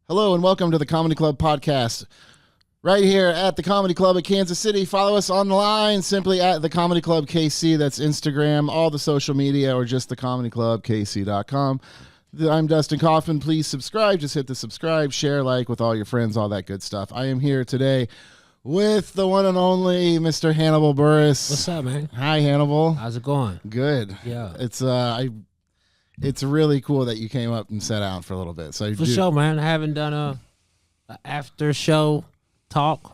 Hello and welcome to the Comedy Club podcast. Right here at the Comedy Club at Kansas City. Follow us online simply at the Comedy Club KC. That's Instagram, all the social media, or just thecomedyclubkc.com. I'm Dustin Kaufman. Please subscribe. Just hit the subscribe, share, like with all your friends, all that good stuff. I am here today with the one and only Mr. Hannibal Buress. What's up, man? Hi, Hannibal. How's it going? Good. Yeah. It's really cool that you came up and sat down for a little bit. So For sure, man. I haven't done a after show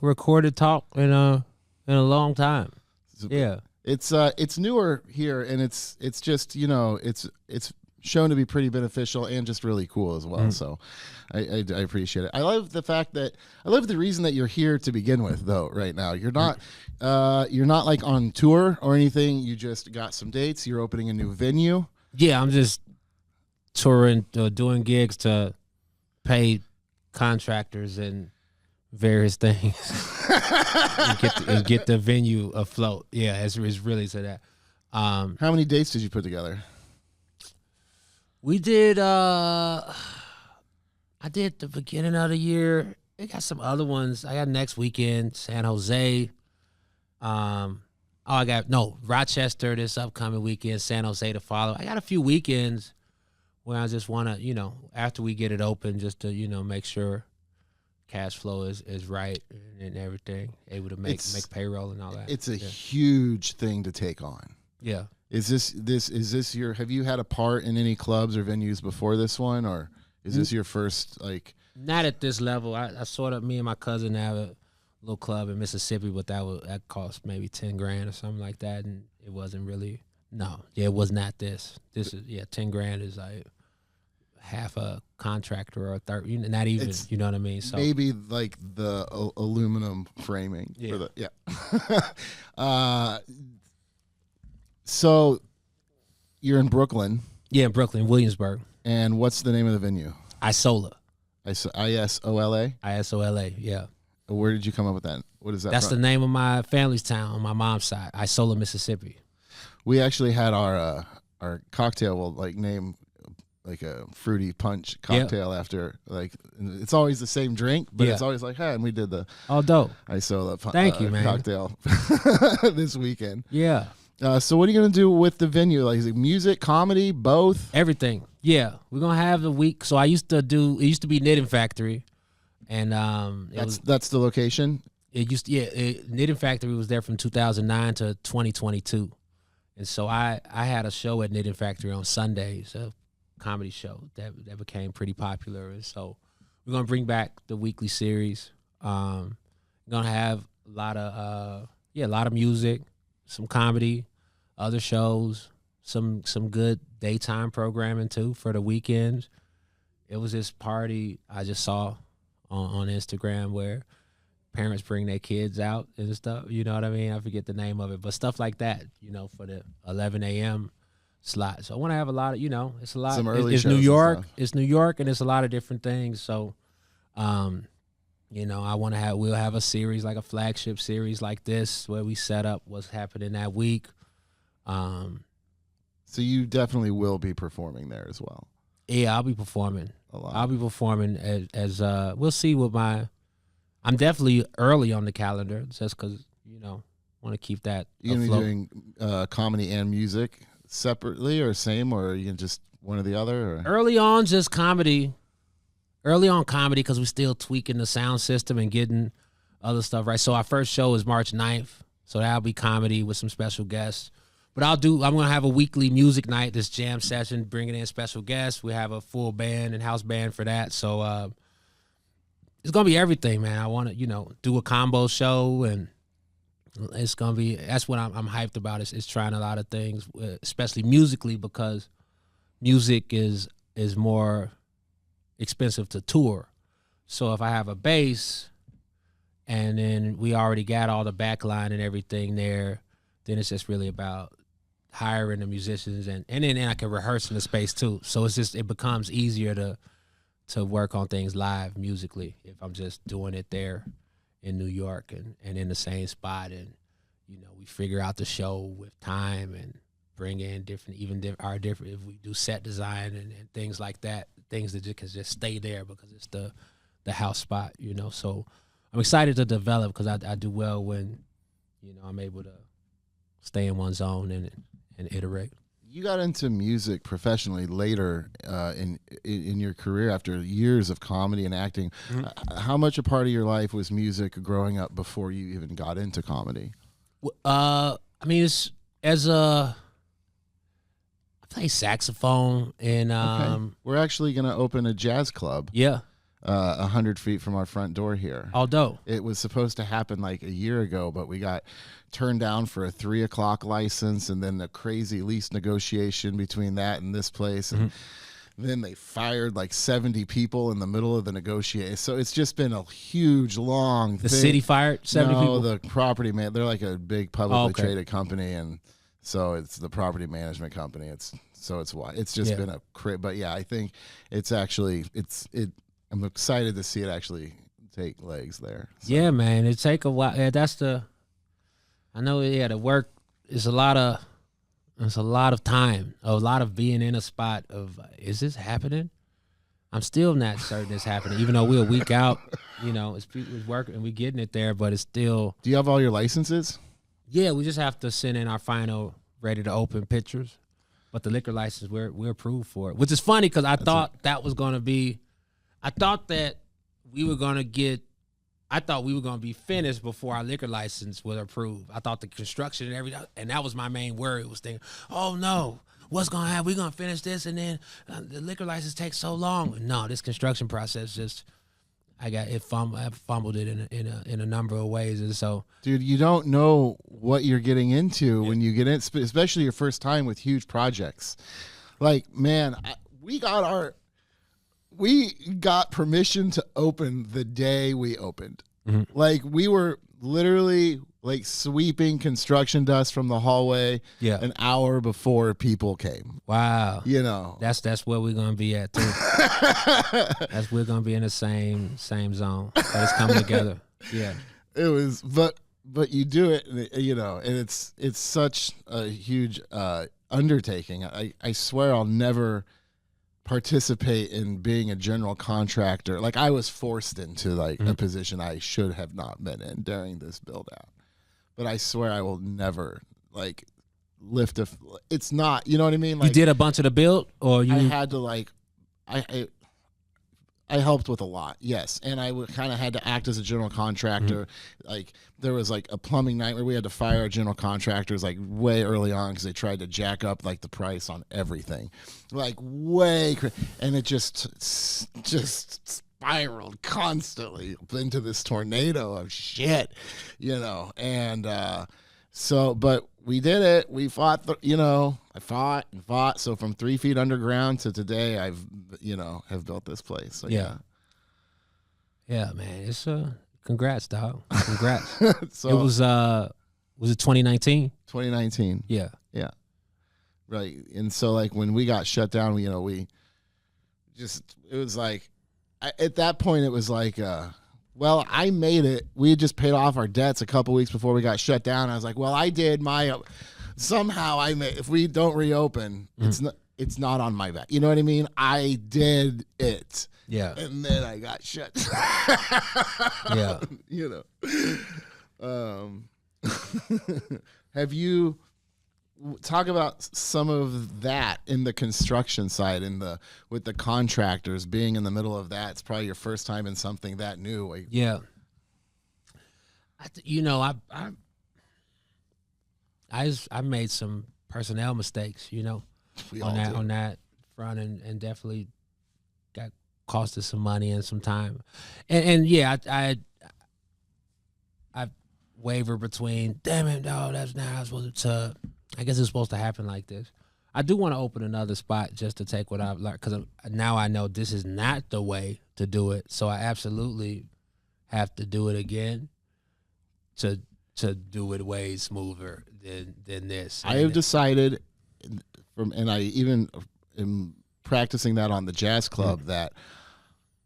recorded talk in a long time. Yeah. It's newer here, and it's just, it's shown to be pretty beneficial and just really cool as well. So I appreciate it. I love the reason that you're here to begin with, though. Right now, you're not like on tour or anything. You just got some dates. You're opening a new venue. Yeah, I'm just touring, doing gigs to pay contractors and various things and get the venue afloat. Yeah, it's really to that. How many dates did you put together? We did. I did the beginning of the year. I got some other ones. I got next weekend, San Jose. Rochester this upcoming weekend, San Jose to follow. I got a few weekends where I just want to, after we get it open, just to, make sure cash flow is right and everything, able to make payroll and all that. It's a huge thing to take on. Yeah. Is this your, have you had a part in any clubs or venues before this one, or is this your first, like? Not at this level. I sort of, me and my cousin have a little club in Mississippi, but that cost maybe $10,000 or something like that, and it wasn't really. No, it was not this. This is $10,000 is like half a contractor or a third. Not even. You know what I mean? So maybe like the aluminum framing. Yeah. So you're in Brooklyn. Yeah, in Brooklyn, Williamsburg. And what's the name of the venue? Isola. ISOLA. ISOLA. Yeah. Where did you come up with that? What is that? That's the name of my family's town on my mom's side, Isola, Mississippi. We actually had our cocktail name like a fruity punch cocktail after, like, it's always the same drink, but it's always like, hey, and we did the dope Isola Thank you, man. cocktail this weekend. Yeah. So what are you gonna do with the venue? Like, is it music, comedy, both? Everything. Yeah, we're gonna have the week. So it used to be Knitting Factory. And that's the location. Knitting Factory was there from 2009 to 2022, and so I had a show at Knitting Factory on Sundays, a comedy show that became pretty popular, and so we're gonna bring back the weekly series. We're gonna have a lot of music, some comedy, other shows, some good daytime programming too for the weekends. It was this party I just saw on Instagram where parents bring their kids out and stuff, you know what I mean? I forget the name of it, but stuff like that, for the 11 a.m. slot. So I want to have a lot of, it's a lot. Some early it's shows New York. It's New York, and it's a lot of different things. So, I want to we'll have a series, like a flagship series like this, where we set up what's happening that week. So you definitely will be performing there as well. Yeah, I'll be performing. A lot. I'll be performing as we'll see what I'm definitely early on the calendar just because, want to keep that You going to afloat. be doing comedy and music separately or same, or are you just one or the other? Or? Early on, just comedy. Early on comedy because we're still tweaking the sound system and getting other stuff right. So our first show is March 9th. So that'll be comedy with some special guests. But I'm going to have a weekly music night, this jam session, bringing in special guests. We have a full band and house band for that. So it's going to be everything, man. I want to, do a combo show, and it's going to be, that's what I'm hyped about. It's trying a lot of things, especially musically, because music is more expensive to tour. So if I have a bass and then we already got all the backline and everything there, then it's just really about hiring the musicians and then I can rehearse in the space too. So it becomes easier to work on things live musically if I'm just doing it there in New York and in the same spot, and we figure out the show with time and bring in different if we do set design and things like that, things that can just stay there because it's the the house spot, you know. So I'm excited to develop because I do well when, you know, I'm able to stay in one zone and iterate. You got into music professionally later in your career after years of comedy and acting. How much a part of your life was music growing up before you even got into comedy? I mean, it's I play saxophone and Okay. We're actually going to open a jazz club. Yeah. 100 feet from our front door here. Although It was supposed to happen like a year ago, but we got turned down for a 3 o'clock license, and then a crazy lease negotiation between that and this place. And then they fired like 70 people in the middle of the negotiation. So it's just been a huge, long the thing. city fired 70 people. The property man, they're like a big publicly okay. traded company, and so it's the property management company. It's why it's just been a but yeah, I think it's actually I'm excited to see it actually take legs there. So. Yeah, man, it take a while. Yeah, I know. Yeah, the work is a lot of time, a lot of being in a spot of is this happening? I'm still not certain it's happening, even though we're a week out. You know, it's working and we getting it there, but it's still. Do you have all your licenses? Yeah, we just have to send in our final ready to open pictures, but the liquor license we're approved for it, which is funny because I thought that we were gonna be finished before our liquor license was approved. I thought the construction and everything, and that was my main worry. Was thinking, oh no, what's gonna happen? We're gonna finish this, and then the liquor license takes so long. No, this construction process just. I fumbled it in a number of ways, and so. Dude, you don't know what you're getting into when you get in, especially your first time with huge projects. Like, man, we got permission to open the day we opened. Like, we were literally like sweeping construction dust from the hallway an hour before people came. Wow. You know. That's where we're gonna be at too. We're gonna be in the same zone. But it's coming together. Yeah. It was but you do it, you know, and it's such a huge undertaking. I swear I'll never participate in being a general contractor. Like, I was forced into like a position I should have not been in during this build out. But I swear I will never like lift it's not, you know what I mean? Like, you did a bunch of the build, or you? I had to like, I helped with a lot, yes, and I kind of had to act as a general contractor. Like, there was like a plumbing night where we had to fire our general contractors like way early on because they tried to jack up like the price on everything, like and it just spiraled constantly into this tornado of shit, you know. And but we did it. We fought, I fought and fought. So from 3 feet underground to today, have built this place. So yeah, man. It's congrats, dog. Congrats. So it was it 2019? 2019. Yeah. Right. And so like when we got shut down, it was like, at that point it was like, well, I made it. We had just paid off our debts a couple weeks before we got shut down. I was like, well, I did somehow I made, if we don't reopen, it's not on my back. You know what I mean? I did it. Yeah. And then I got shut. Yeah. You know. Have you talk about some of that in the construction side, with the contractors being in the middle of that? It's probably your first time in something that new. Yeah. I made some personnel mistakes, on that front, and definitely cost us some money and some time, and yeah, I waver between, damn it, no, that's not how I was supposed to. I guess it's supposed to happen like this. I do want to open another spot just to take what I've learned, because now I know this is not the way to do it. So I absolutely have to do it again to do it way smoother than this. I have decided, and I even am practicing that on the jazz club, that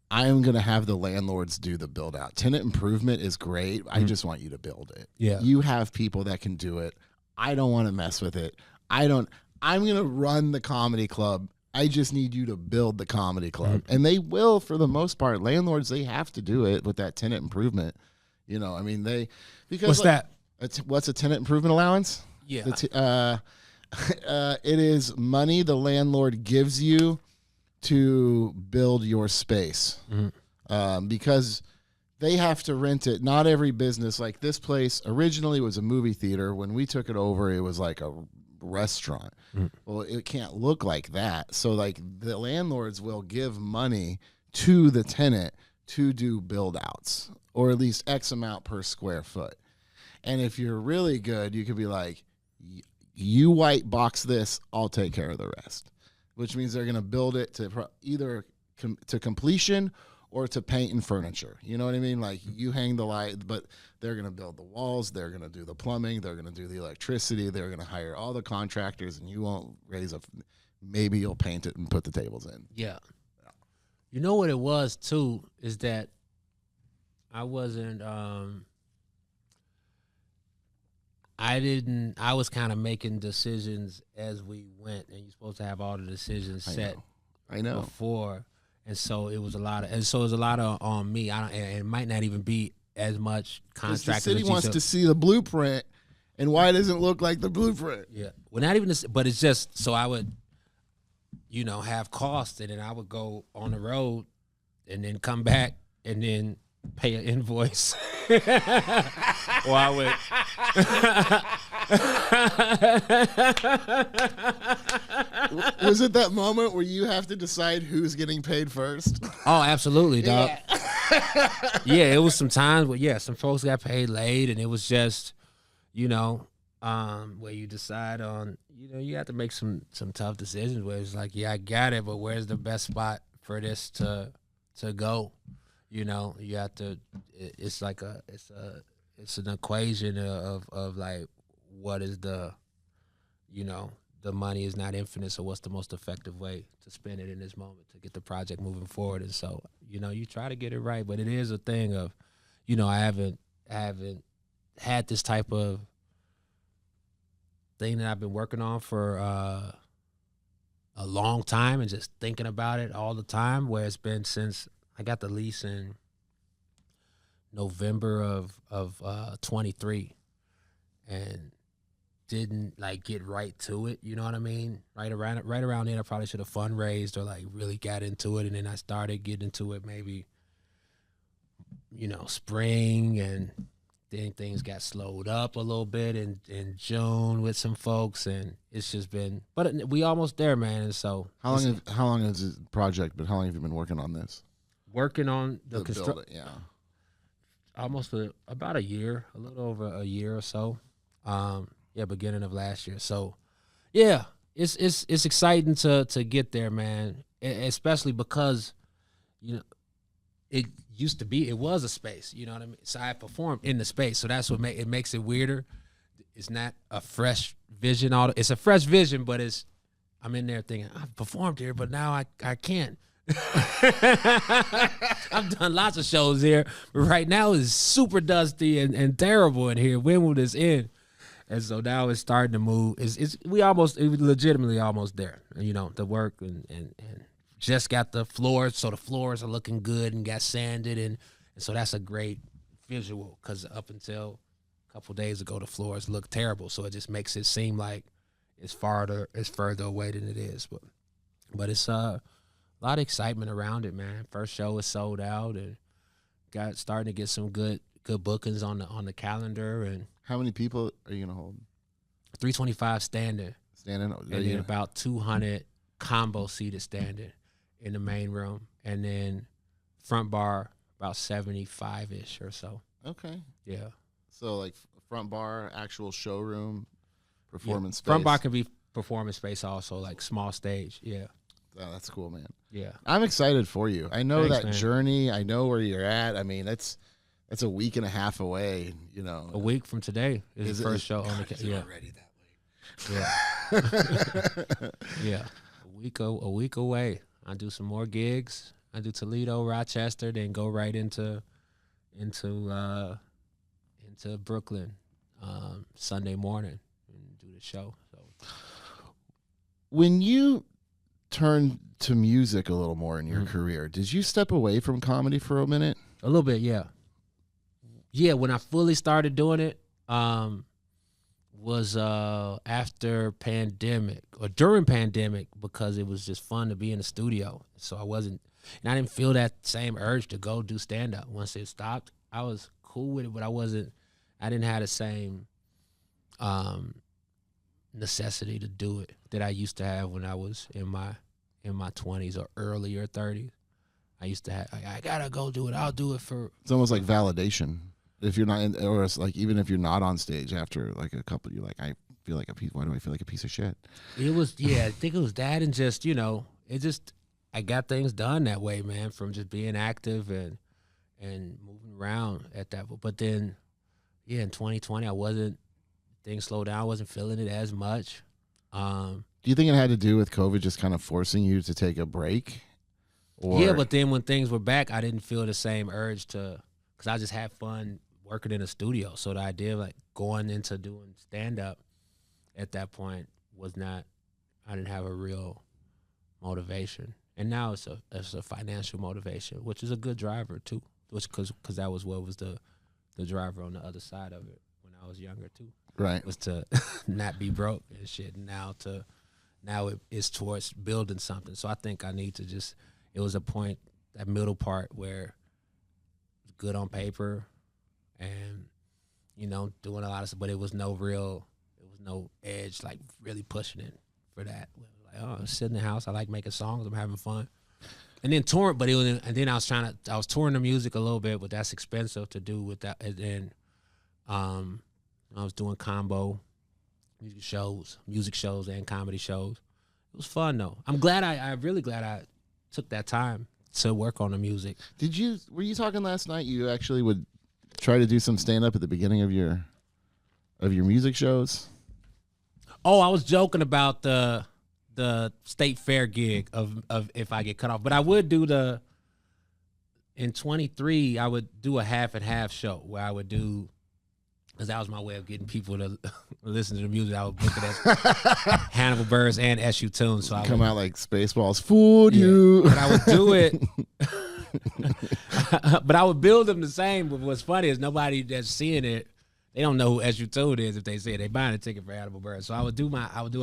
I am going to have the landlords do the build out. Tenant improvement is great. I just want you to build it. Yeah. You have people that can do it. I don't want to mess with it. I'm going to run the comedy club I just need you to build the comedy club. And they will, for the most part. Landlords, they have to do it with that tenant improvement. You know, I mean, because What's that? What's a tenant improvement allowance? Yeah. It is money the landlord gives you to build your space. Because they have to rent it. Not every business, like this place originally was a movie theater. When we took it over, it was like a restaurant. Well, it can't look like that. So like the landlords will give money to the tenant to do build outs, or at least X amount per square foot. And if you're really good, you could be like, you white box this, I'll take care of the rest, which means they're going to build it to either to completion or to paint and furniture. You know what I mean? Like you hang the light, but they're going to build the walls. They're going to do the plumbing. They're going to do the electricity. They're going to hire all the contractors, and you won't maybe you'll paint it and put the tables in. Yeah. You know what it was too, is that I wasn't, I was kind of making decisions as we went, and you're supposed to have all the decisions set I know. before. And so it was a lot of, on me. And it might not even be as much contractors. The city wants to see the blueprint, and why doesn't it look like the blueprint? Yeah. Well, not even this, but it's just, so I would, have costs, and then I would go on the road and then come back and then pay an invoice. Or I would. Was it that moment where you have to decide who's getting paid first? Oh, absolutely, dog. Yeah, it was some times where, some folks got paid late, and it was just, where you decide on, you have to make some tough decisions where it's like, I got it, but where's the best spot for this to go? You have to, it's like it's an equation of like, what is the money is not infinite, so what's the most effective way to spend it in this moment to get the project moving forward? And so, you try to get it right, but it is a thing of, I haven't had this type of thing that I've been working on for a long time, and just thinking about it all the time, where it's been since I got the lease in November of 23, and didn't like get right to it. You know what I mean? Right around then, I probably should have fundraised or like really got into it, and then I started getting into it maybe, spring, and then things got slowed up a little bit in June with some folks, and it's just been. But we almost there, man. And so how long is this project? But how long have you been working on this? Working on the construction, yeah, almost about a year, a little over a year or so. Beginning of last year. So, it's exciting to get there, man. Especially because, it used to be, it was a space. You know what I mean? So I performed in the space. So that's what makes it weirder. It's not a fresh vision. It's a fresh vision, but I'm in there thinking, I've performed here, but now I can't. I've done lots of shows here, but right now it's super dusty and terrible in here. When will this end? And so now it's starting to move. It was legitimately almost there. The work and just got the floors, so the floors are looking good and got sanded, and so that's a great visual, because up until a couple days ago the floors looked terrible. So it just makes it seem like it's further away than it is. But it's a lot of excitement around it, man. First show is sold out, and starting to get some good bookings on the calendar. And how many people are you gonna hold? 325 standing, and then about 200 combo seated standing in the main room, and then front bar about 75-ish or so. Okay. Yeah. So like front bar, actual showroom, performance space. Front bar can be performance space also, like small stage. Yeah. Oh, that's cool, man. Yeah. I'm excited for you. I know Thanks, that man. journey. I know where you're at. I mean, that's a week and a half away, A week from today is the first show on the already that late. Yeah. A week away. I do some more gigs. I do Toledo, Rochester, then go right into Brooklyn Sunday morning and do the show. So when you turned to music a little more in your career, did you step away from comedy for a minute? A little bit, yeah. Yeah, when I fully started doing it, was after pandemic or during pandemic, because it was just fun to be in the studio. So I didn't feel that same urge to go do stand up. Once it stopped, I was cool with it, but I didn't have the same necessity to do it that I used to have when I was in my 20s or earlier 30s. I used to have, I gotta go do it. I'll do it for. It's almost like validation. If you're not, or it's like even if you're not on stage after like a couple, you're like, I feel like a piece. Why do I feel like a piece of shit? It was, I think it was that, and just I got things done that way, man. From just being active and moving around at that. But then, in 2020, things slowed down. I wasn't feeling it as much. Do you think it had to do with COVID just kind of forcing you to take a break? Or? Yeah, but then when things were back, I didn't feel the same urge to, because I just had fun working in a studio. So the idea of like going into doing stand up at that point was not, I didn't have a real motivation. And now it's a financial motivation, which is a good driver too, because that was what was the driver on the other side of it when I was younger too. Right. Was to not be broke and shit. Now it is towards building something. So I think I need to it was a point, that middle part where it's good on paper and, doing a lot of stuff, but it was no edge, like really pushing it for that. Like, oh, I'm sitting in the house. I like making songs. I'm having fun. And then touring, and then I was touring the music a little bit, but that's expensive to do with that. And then, I was doing combo music shows and comedy shows. It was fun though. I'm really glad I took that time to work on the music. Were you talking last night? You actually would try to do some stand up at the beginning of your music shows? Oh, I was joking about the state fair gig of if I get cut off, but I would do in 23, I would do a half and half show where I would do, because that was my way of getting people to listen to the music. I would book it as Hannibal Buress and SU Tunes. So I come out like Spaceballs, fooled you. But I would do it. But I would build them the same. But what's funny is nobody that's seeing it, they don't know who SU Tune is if they see it. They buying a ticket for Hannibal Buress. So I would do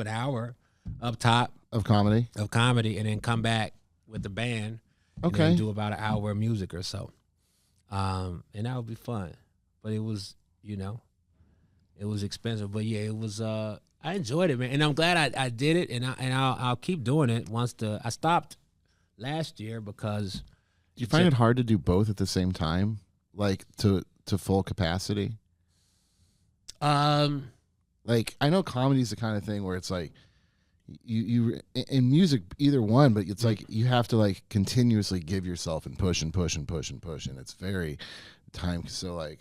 an hour up top of comedy, and then come back with the band. Okay. And then do about an hour of music or so. And that would be fun. But it was, it was expensive. But yeah, it was. I enjoyed it, man, and I'm glad I did it, and I'll keep doing it I stopped last year because. Do you find it hard to do both at the same time, like to full capacity? Like I know comedy's the kind of thing where it's like you in music either one, but it's like you have to like continuously give yourself and push and push and push and push, and it's very time. So like,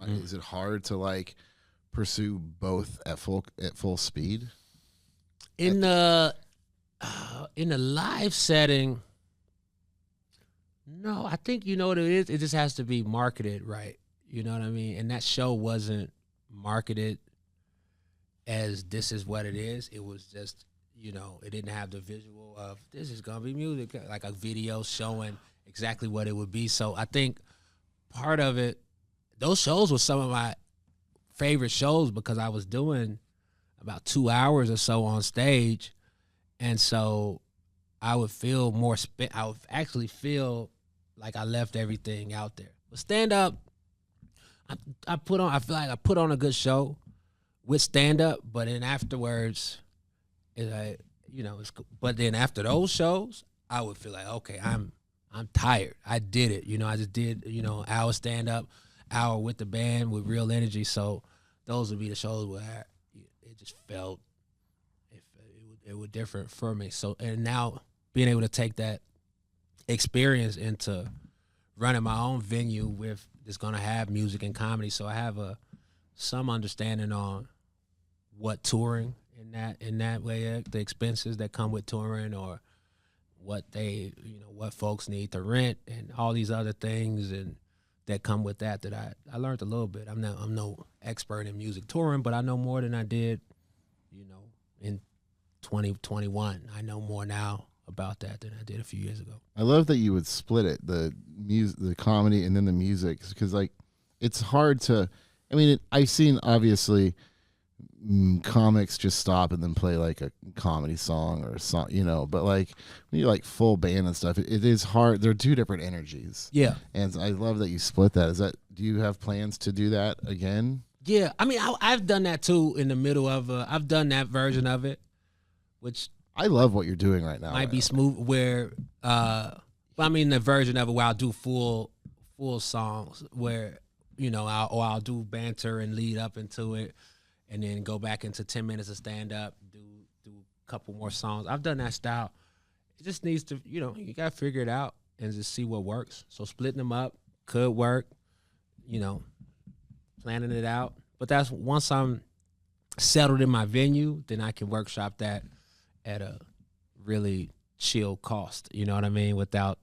is it hard to like pursue both at full speed? In the live setting, no, I think you know what it is. It just has to be marketed right. You know what I mean? And that show wasn't marketed as this is what it is. It was just, it didn't have the visual of this is gonna be music, like a video showing exactly what it would be. So I think part of it, those shows were some of my favorite shows because I was doing about 2 hours or so on stage, and so I would feel I would actually feel like I left everything out there. But stand up, I feel like I put on a good show with stand up, but then afterwards, but then after those shows, I would feel like, okay, I'm tired. I did it. I just did, hour stand up, hour with the band with real energy. So those would be the shows where it just felt it was different for me. So, and now being able to take that experience into running my own venue with it's going to have music and comedy. So I have some understanding on what touring in that way, the expenses that come with touring, or what what folks need to rent and all these other things and that come with that I learned a little bit. I'm no expert in music touring, but I know more than I did, in 2021. I know more now about that than I did a few years ago. I love that you would split it, the music, the comedy, and then the music, because like it's hard to. I mean, I've seen obviously comics just stop and then play like a comedy song or a song, but like when you like full band and stuff, it is hard. They're two different energies. Yeah, and I love that you split that. Do you have plans to do that again? Yeah, I mean, I've done that too in the middle of. I've done that version of it, which I love what you're doing right now. might be smooth. Where, I mean, the version of it where I'll do full songs where I'll do banter and lead up into it, and then go back into 10 minutes of stand up, do a couple more songs. I've done that style. It just needs to, you gotta figure it out and just see what works. So splitting them up could work, planning it out. But that's once I'm settled in my venue, then I can workshop that at a really chill cost. You know what I mean? Without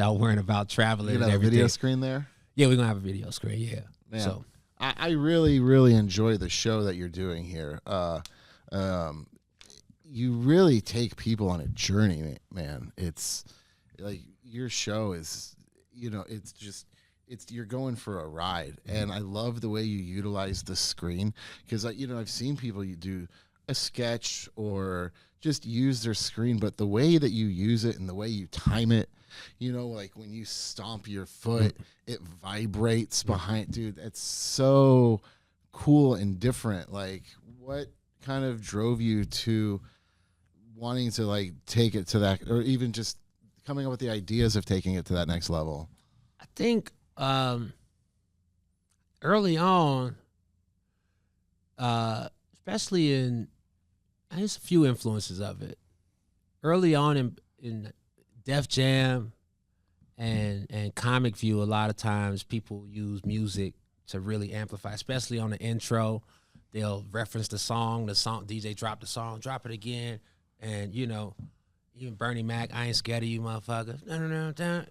worrying about traveling. You and have a everything. video screen there? Yeah, we're gonna have a video screen. Yeah. Man, so I really, really enjoy the show that you're doing here. You really take people on a journey, man. It's like your show is, you're going for a ride, and I love the way you utilize the screen because I've seen people you do a sketch or just use their screen, but the way that you use it and the way you time it, like when you stomp your foot, it vibrates behind. Dude, that's so cool and different. Like, what kind of drove you to wanting to like take it to that, or even just coming up with the ideas of taking it to that next level? I think early on, especially there's a few influences of it. Early on in Def Jam and Comic View, a lot of times people use music to really amplify, especially on the intro. They'll reference the song DJ dropped the song, drop it again. And, even Bernie Mac, I ain't scared of you motherfuckers.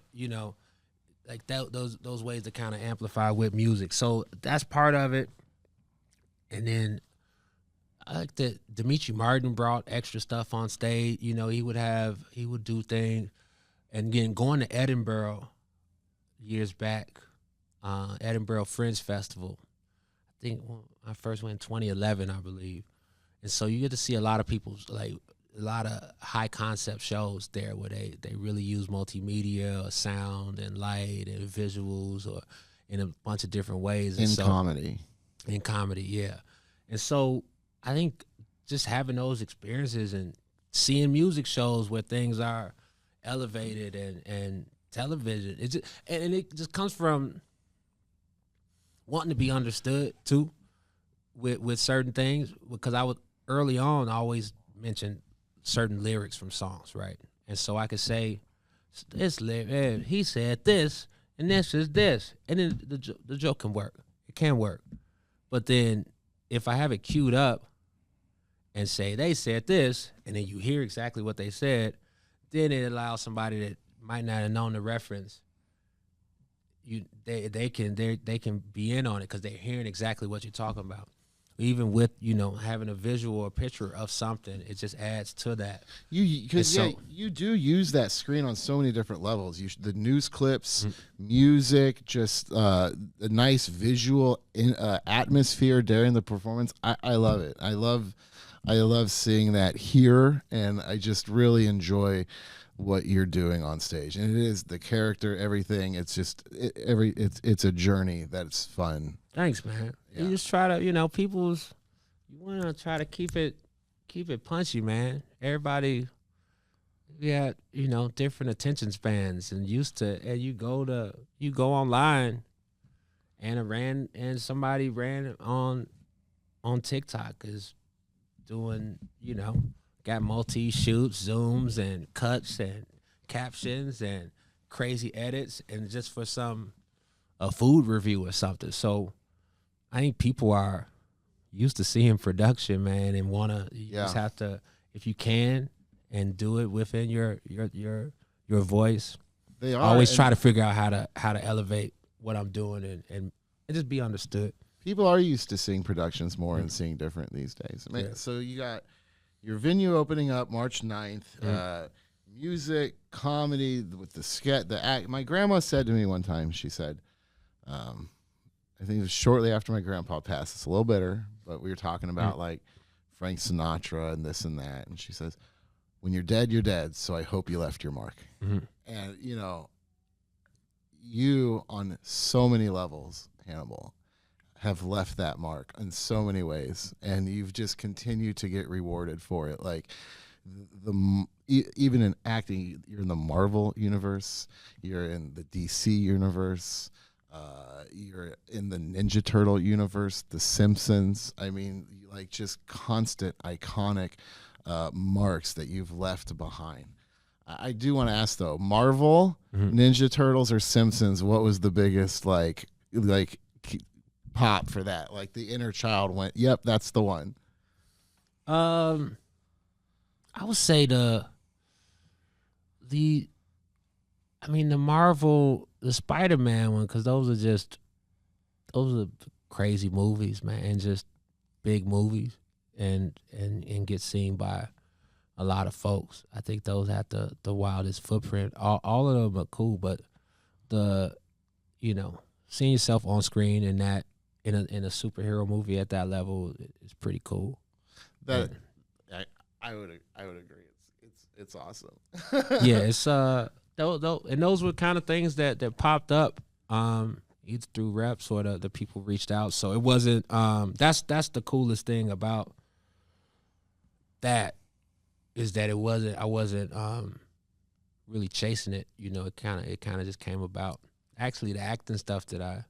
Like those ways to kind of amplify with music. So that's part of it. And then I like that Demetri Martin brought extra stuff on stage. He would do things. And again, going to Edinburgh years back, Edinburgh Fringe Festival, I think I first went in 2011, I believe. And so you get to see a lot of a lot of high concept shows there where they really use multimedia or sound and light and visuals or in a bunch of different ways. In comedy, yeah. And so I think just having those experiences and seeing music shows where things are elevated and television, it just comes from wanting to be understood too with certain things, because I would early on always mention certain lyrics from songs, right? And so I could say this lyric, he said this, and this is this, and then the joke can work. It can work, but then if I have it queued up and say they said this, and then you hear exactly what they said, then it allows somebody that might not have known the reference. They can be in on it because they're hearing exactly what you're talking about. Even with having a visual or picture of something, it just adds to that. You do use that screen on so many different levels. The news clips, music, just a nice visual atmosphere during the performance. I love it. I love seeing that here, and I just really enjoy what you're doing on stage. And it is the character, everything. It's just it's a journey that's fun. Thanks, man. Yeah. You just try to, you want to try to keep it punchy, man. Everybody, different attention spans and you go online and somebody ran on TikTok is doing, got multi-shoots, zooms, and cuts, and captions, and crazy edits, and just for a food review or something. So I think people are used to seeing production, man, and just have to, if you can, and do it within your voice. They are. I always try to figure out how to elevate what I'm doing and just be understood. People are used to seeing productions more and seeing different these days. I mean, so you got your venue opening up March 9th. music, comedy, with the sketch, the act. My grandma said to me one time, she said, I think it was shortly after my grandpa passed. It's a little bitter, but we were talking about like Frank Sinatra and this and that. And she says, when you're dead, you're dead. So I hope you left your mark. Mm-hmm. And, you know, you on so many levels, Hannibal, have left that mark in so many ways. And you've just continued to get rewarded for it. Like, even in acting, you're in the Marvel universe, you're in the DC universe, you're in the Ninja Turtle universe, The Simpsons. I mean, like just constant iconic marks that you've left behind. I do want to ask though, Marvel, Ninja Turtles, or Simpsons? What was the biggest like pop for that? Like the inner child went, "Yep, that's the one." I would say the Marvel, the Spider-Man one, because those are crazy movies, man, and just big movies, and get seen by a lot of folks. I think those had the wildest footprint. All of them are cool, but seeing yourself on screen in that in a superhero movie at that level is pretty cool. That. I would agree. It's awesome. Yeah, it's and those were kind of things that popped up either through reps or the people reached out. So it wasn't that's the coolest thing about that, is that I wasn't really chasing it. You know, it kind of just came about. Actually, the acting stuff that I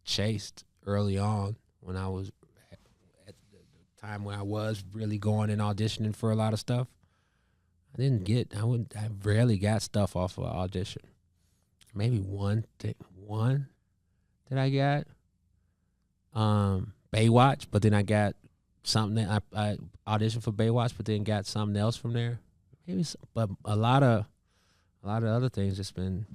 chased early on when I was time when I was really going and auditioning for a lot of stuff, I rarely got stuff off of an audition. Maybe one that I got, Baywatch, but then I got something that I auditioned for Baywatch, but then got something else from there. But a lot of other things just been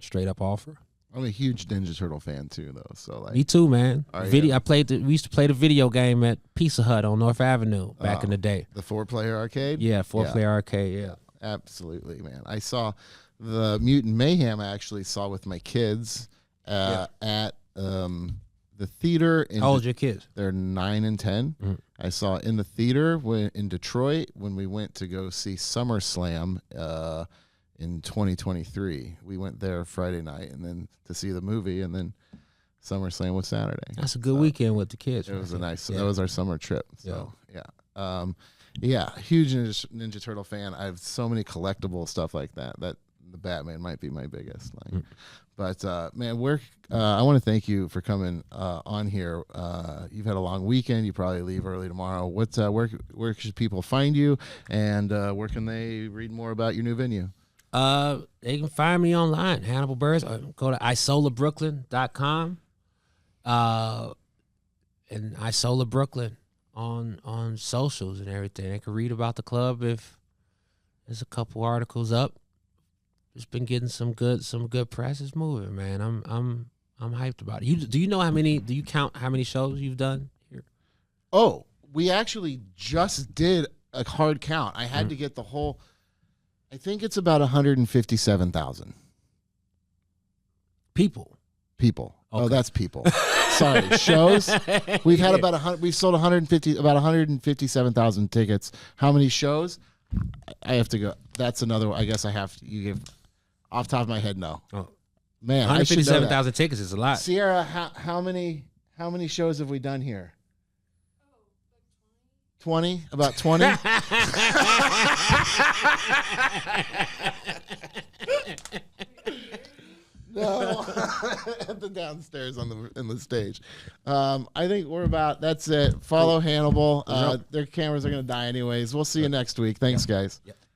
straight up offer. I'm a huge Ninja Turtle fan too, though. So like, me too, man. We used to play the video game at Pizza Hut on North Avenue back in the day. The 4-player arcade. Yeah, 4-player arcade. Yeah, absolutely, man. I saw the Mutant Mayhem. I actually saw with my kids at the theater. How old are your kids? They're 9 and 10. Mm-hmm. I saw in the theater in Detroit when we went to go see SummerSlam. In 2023, we went there Friday night and then to see the movie, and then SummerSlam was Saturday. That's a good weekend with the kids. It was a nice. That was our summer trip. So huge Ninja Turtle fan. I have so many collectible stuff like that. That the Batman might be my biggest. But man, I want to thank you for coming on here. You've had a long weekend. You probably leave early tomorrow. Where should people find you, and where can they read more about your new venue? They can find me online, Hannibal Buress, or go to isolabrooklyn.com, and Isola Brooklyn on socials and everything. They can read about the club if there's a couple articles up. Just been getting some good press. It's moving, man. I'm hyped about it. Do you count how many shows you've done here? Oh, we actually just did a hard count. I had to get the whole. I think it's about 157,000 people. Okay. Oh, that's people. Sorry, shows. We've had about 100. We've sold about 157,000 tickets. How many shows? I have to go. That's another. I guess I have to. You give off the top of my head. No. Oh, man, 157,000 tickets is a lot. Sierra, how many shows have we done here? 20? About 20? No, at the downstairs in the stage. I think we're about. That's it. Follow Hannibal. Their cameras are gonna die anyways. We'll see you next week. Thanks, guys. Yep.